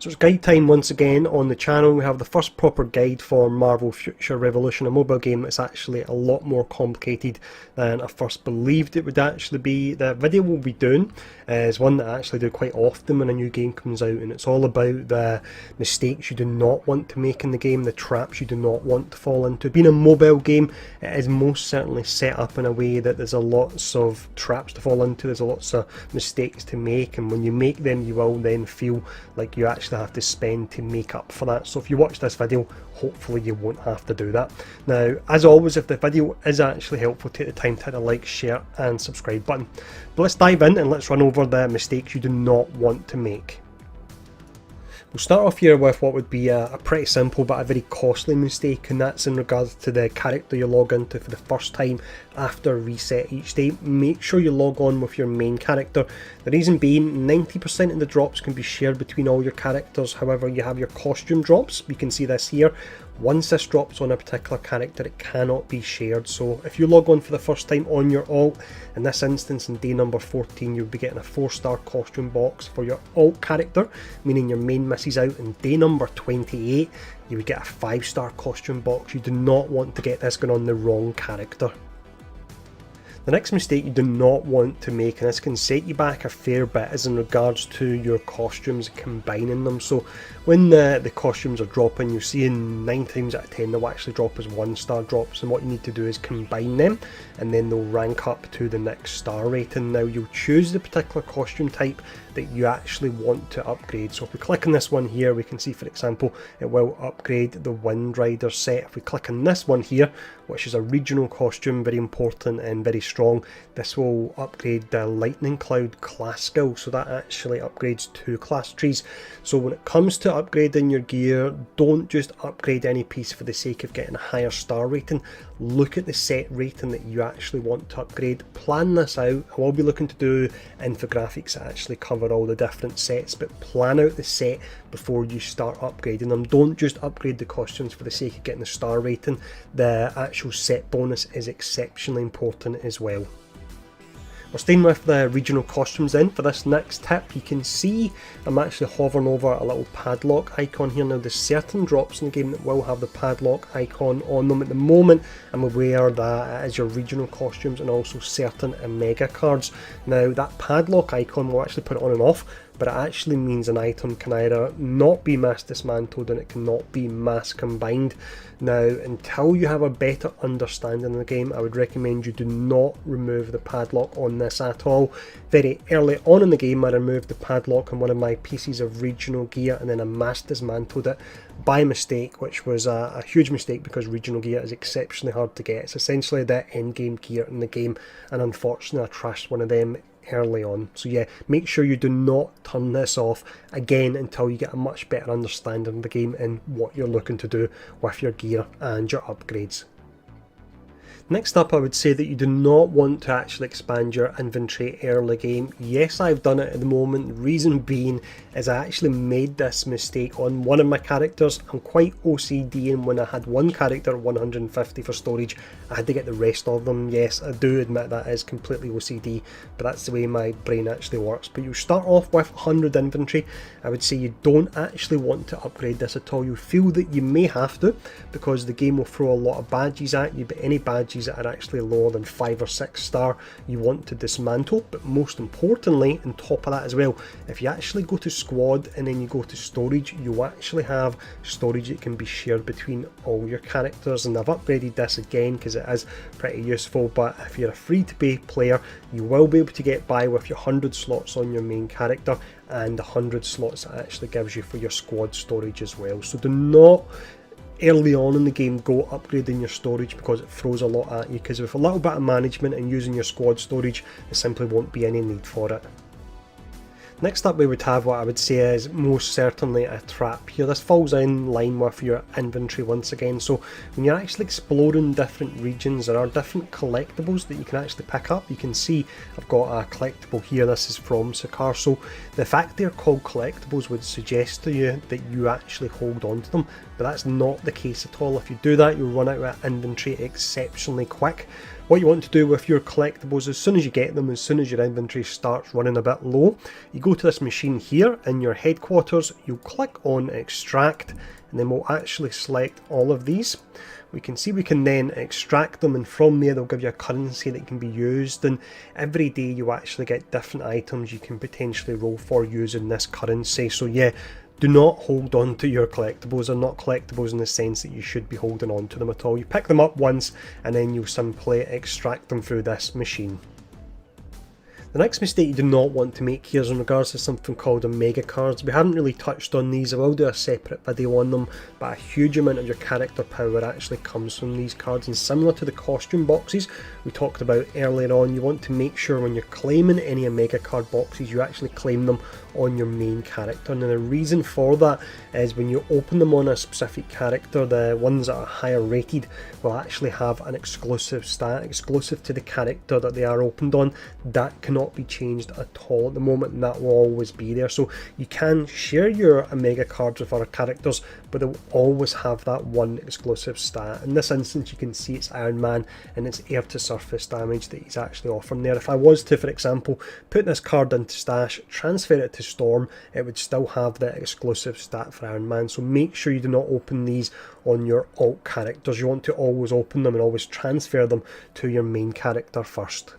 So it's guide time once again on the channel. We have the first proper guide for Marvel Future Revolution, a mobile game that's actually a lot more complicated than I first believed it would actually be. The video we'll be doing is one that I actually do quite often when a new game comes out, and it's all about the mistakes you do not want to make in the game, the traps you do not want to fall into. Being a mobile game, it is most certainly set up in a way that there's a lots of traps to fall into, there's a lots of mistakes to make, and when you make them you will then feel like you actually have to spend to make up for that. So if you watch this video, hopefully you won't have to do that. Now, as always, if the video is actually helpful, take the time to hit the like, share and subscribe button. But let's dive in and let's run over the mistakes you do not want to make. We'll start off here with what would be a pretty simple but a very costly mistake, and that's in regards to the character you log into for the first time after reset each day. Make sure you log on with your main character. The reason being, 90% of the drops can be shared between all your characters. However, you have your costume drops. You can see this here. Once this drops on a particular character, it cannot be shared. So if you log on for the first time on your alt, in this instance in day number 14, you'll be getting a 4-star costume box for your alt character, meaning your main misses out. In day number 28, you would get a 5-star costume box. You do not want to get this going on the wrong character. The next mistake you do not want to make, and this can set you back a fair bit, is in regards to your costumes and combining them. So when the costumes are dropping, you'll see in 9 times out of 10 they'll actually drop as 1-star drops, and what you need to do is combine them and then they'll rank up to the next star rating. Now you'll choose the particular costume type that you actually want to upgrade. So if we click on this one here, we can see, for example, it will upgrade the Wind Rider set. If we click on this one here, which is a regional costume, very important and very strong, this will upgrade the Lightning Cloud class skill, so that actually upgrades 2 class trees. So when it comes to upgrading your gear, don't just upgrade any piece for the sake of getting a higher star rating. Look at the set rating that you actually want to upgrade. Plan this out. I will be looking to do infographics that actually cover all the different sets, but plan out the set before you start upgrading them. Don't just upgrade the costumes for the sake of getting the star rating. The actual set bonus is exceptionally important as well. We're staying with the regional costumes then. For this next tip, you can see I'm actually hovering over a little padlock icon here. Now there's certain drops in the game that will have the padlock icon on them. At the moment I'm aware that it is your regional costumes and also certain Omega cards. Now that padlock icon will actually put it on and off, but it actually means an item can either not be mass dismantled and it cannot be mass combined. Now, until you have a better understanding of the game, I would recommend you do not remove the padlock on this at all. Very early on in the game, I removed the padlock on one of my pieces of regional gear and then I mass dismantled it by mistake, which was a huge mistake because regional gear is exceptionally hard to get. It's essentially the end game gear in the game, and unfortunately I trashed one of them early on. So yeah, make sure you do not turn this off again until you get a much better understanding of the game and what you're looking to do with your gear and your upgrades. Next up, I would say that you do not want to actually expand your inventory early game. Yes, I've done it at the moment. The reason being is I actually made this mistake on one of my characters. I'm quite OCD, and when I had one character at 150 for storage, I had to get the rest of them. Yes, I do admit that is completely OCD, but that's the way my brain actually works. But you start off with 100 inventory. I would say you don't actually want to upgrade this at all. You feel that you may have to because the game will throw a lot of badges at you, but any badges that are actually lower than 5 or 6 star you want to dismantle. But most importantly, on top of that as well, if you actually go to squad and then you go to storage, you actually have storage that can be shared between all your characters, and I've upgraded this again because it is pretty useful. But if you're a free to pay player, you will be able to get by with your 100 slots on your main character and the 100 slots that actually gives you for your squad storage as well. So do not early on in the game go upgrading your storage because it throws a lot at you, because with a little bit of management and using your squad storage, there simply won't be any need for it. Next up, we would have what I would say is most certainly a trap here. This falls in line with your inventory once again. So when you're actually exploring different regions, there are different collectibles that you can actually pick up. You can see I've got a collectible here. This is from Sakar. So the fact they're called collectibles would suggest to you that you actually hold on to them, but that's not the case at all. If you do that, you'll run out of inventory exceptionally quick. What you want to do with your collectibles, as soon as you get them, as soon as your inventory starts running a bit low, you go to this machine here in your headquarters, you'll click on extract, and then we'll actually select all of these. We can see we can then extract them, and from there they'll give you a currency that can be used, and every day you actually get different items you can potentially roll for using this currency. So yeah, do not hold on to your collectibles. They're not collectibles in the sense that you should be holding on to them at all. You pick them up once and then you'll simply extract them through this machine. The next mistake you do not want to make here is in regards to something called Omega cards. We haven't really touched on these. I will do a separate video on them, but a huge amount of your character power actually comes from these cards, and similar to the costume boxes we talked about earlier on, you want to make sure when you're claiming any Omega card boxes you actually claim them on your main character. And the reason for that is when you open them on a specific character, the ones that are higher rated will actually have an exclusive stat exclusive to the character that they are opened on. That cannot be changed at all at the moment, and that will always be there. So you can share your Omega cards with other characters, but they'll always have that one exclusive stat. In this instance you can see it's Iron Man and it's air to surface damage that he's actually offering there. If I was to, for example, put this card into stash, transfer it to Storm, it would still have the exclusive stat for Iron Man. So make sure you do not open these on your alt characters. You want to always open them and always transfer them to your main character first.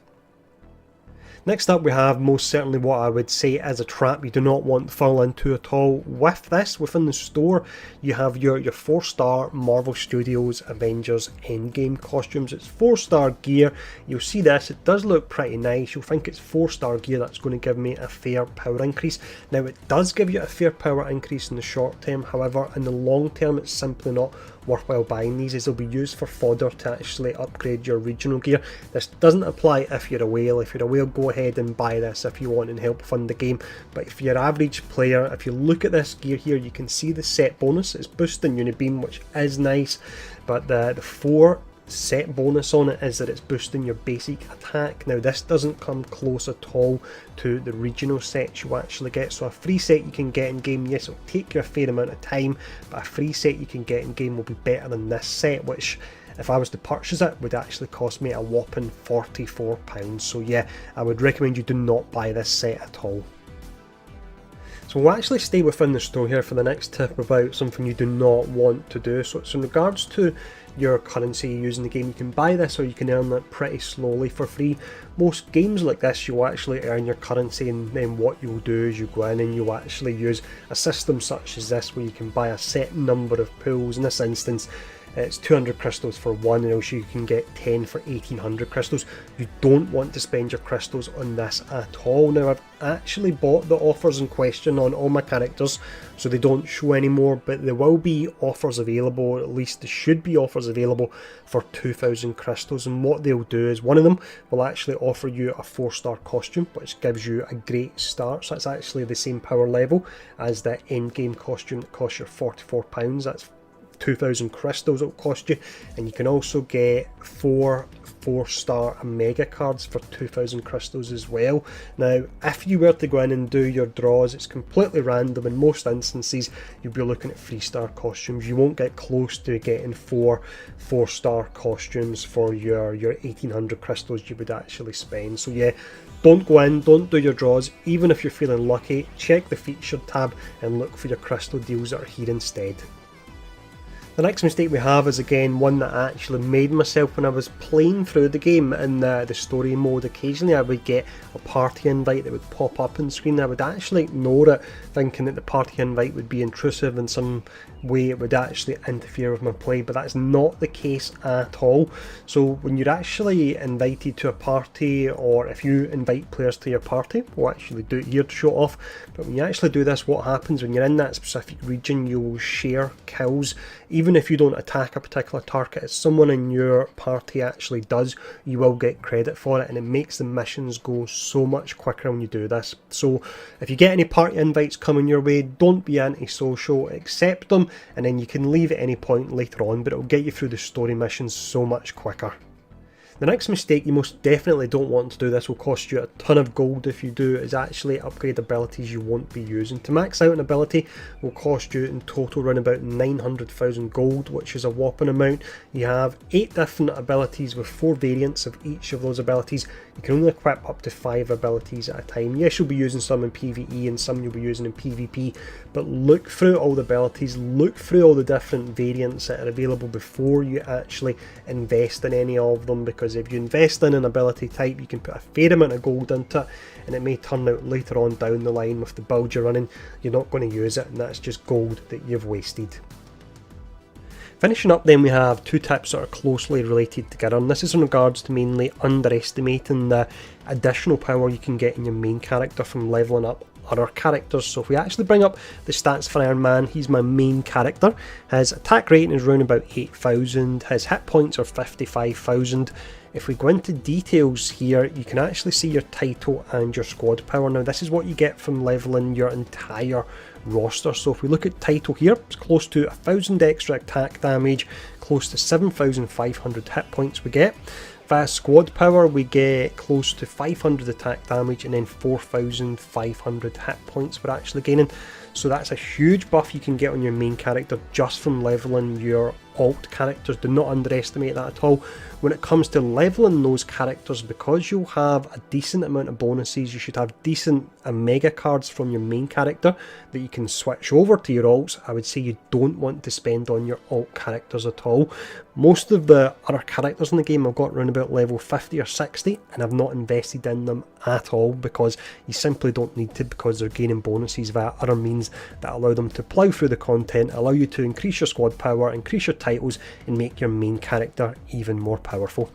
Next up we have most certainly what I would say is a trap you do not want to fall into at all. With this, within the store, you have your 4-star Marvel Studios Avengers Endgame costumes. It's 4-star gear. You'll see this, it does look pretty nice. You'll think it's 4-star gear that's going to give me a fair power increase. Now it does give you a fair power increase in the short term, however in the long term it's simply not worthwhile buying these, as they'll be used for fodder to actually upgrade your regional gear. This doesn't apply if you're a whale. If you're a whale, go ahead and buy this if you want and help fund the game, but if you're an average player, if you look at this gear here, you can see the set bonus. It's boosting Unibeam, which is nice, but the 4 set bonus on it is that it's boosting your basic attack. Now this doesn't come close at all to the regional sets you actually get. So a free set you can get in game, yes, it'll take you a fair amount of time, but a free set you can get in game will be better than this set, which if I was to purchase it would actually cost me a whopping £44. So yeah, I would recommend you do not buy this set at all. So we'll actually stay within the store here for the next tip about something you do not want to do. So it's in regards to your currency you use in the game. You can buy this or you can earn it pretty slowly for free. Most games like this you'll actually earn your currency, and then what you'll do is you go in and you'll actually use a system such as this where you can buy a set number of pools. In this instance it's 200 crystals for one, and also you can get 10 for 1800 crystals. You don't want to spend your crystals on this at all. Now I've actually bought the offers in question on all my characters, so they don't show anymore, but there will be offers available, or at least there should be offers available for 2000 crystals. And what they'll do is one of them will actually offer you a 4-star costume, which gives you a great start. So it's actually the same power level as the end game costume that costs you £44. That's 2000 crystals it'll cost you, and you can also get 4-star Omega cards for 2000 crystals as well. Now if you were to go in and do your draws, it's completely random. In most instances you'll be looking at 3-star costumes. You won't get close to getting 4-star costumes for your 1800 crystals you would actually spend. So yeah, don't go in, don't do your draws. Even if you're feeling lucky, check the featured tab and look for your crystal deals that are here instead. The next mistake we have is again one that I actually made myself when I was playing through the game in the story mode. Occasionally I would get a party invite that would pop up on screen. I would actually ignore it, thinking that the party invite would be intrusive in some way, it would actually interfere with my play, but that's not the case at all. So when you're actually invited to a party, or if you invite players to your party, we'll actually do it here to show it off, but when you actually do this, what happens when you're in that specific region, you'll share kills. Even if you don't attack a particular target, if someone in your party actually does, you will get credit for it, and it makes the missions go so much quicker when you do this. So if you get any party invites coming your way, don't be antisocial, accept them, and then you can leave at any point later on, but it'll get you through the story missions so much quicker. The next mistake you most definitely don't want to do, this will cost you a ton of gold if you do, is actually upgrade abilities you won't be using. To max out an ability will cost you in total around about 900,000 gold, which is a whopping amount. You have 8 different abilities with 4 variants of each of those abilities. You can only equip up to 5 abilities at a time. Yes, you'll be using some in PvE and some you'll be using in PvP, but look through all the abilities, look through all the different variants that are available before you actually invest in any of them, because if you invest in an ability type, you can put a fair amount of gold into it, and it may turn out later on down the line with the build you're running, you're not going to use it, and that's just gold that you've wasted. Finishing up then, we have 2 tips that are closely related together, and this is in regards to mainly underestimating the additional power you can get in your main character from levelling up other characters. So if we actually bring up the stats for Iron Man, he's my main character. His attack rating is around about 8,000, his hit points are 55,000. If we go into details here, you can actually see your title and your squad power. Now this is what you get from leveling your entire roster. So if we look at title here, it's close to 1,000 extra attack damage, close to 7,500 hit points we get. Via squad power, we get close to 500 attack damage and then 4,500 hit points we're actually gaining. So that's a huge buff you can get on your main character just from leveling your alt characters. Do not underestimate that at all. When it comes to leveling those characters, because you'll have a decent amount of bonuses, you should have decent mega cards from your main character that you can switch over to your alts. I would say you don't want to spend on your alt characters at all. Most of the other characters in the game I've got around about level 50 or 60, and I've not invested in them at all because you simply don't need to, because they're gaining bonuses via other means that allow them to plough through the content, allow you to increase your squad power, increase your titles, and make your main character even more powerful.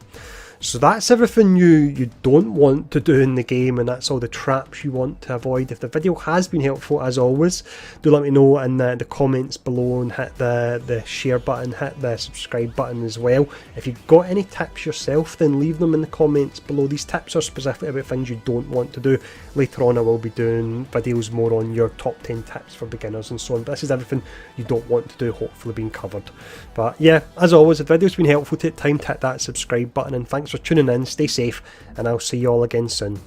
So that's everything you don't want to do in the game, and that's all the traps you want to avoid. If the video has been helpful, as always, do let me know in the comments below, and hit the share button, hit the subscribe button as well. If you've got any tips yourself, then leave them in the comments below. These tips are specifically about things you don't want to do. Later on I will be doing videos more on your top 10 tips for beginners and so on, but this is everything you don't want to do, hopefully being covered. But yeah, as always, if the video's been helpful, take time to hit that subscribe button, and thanks for tuning in, stay safe, and I'll see you all again soon.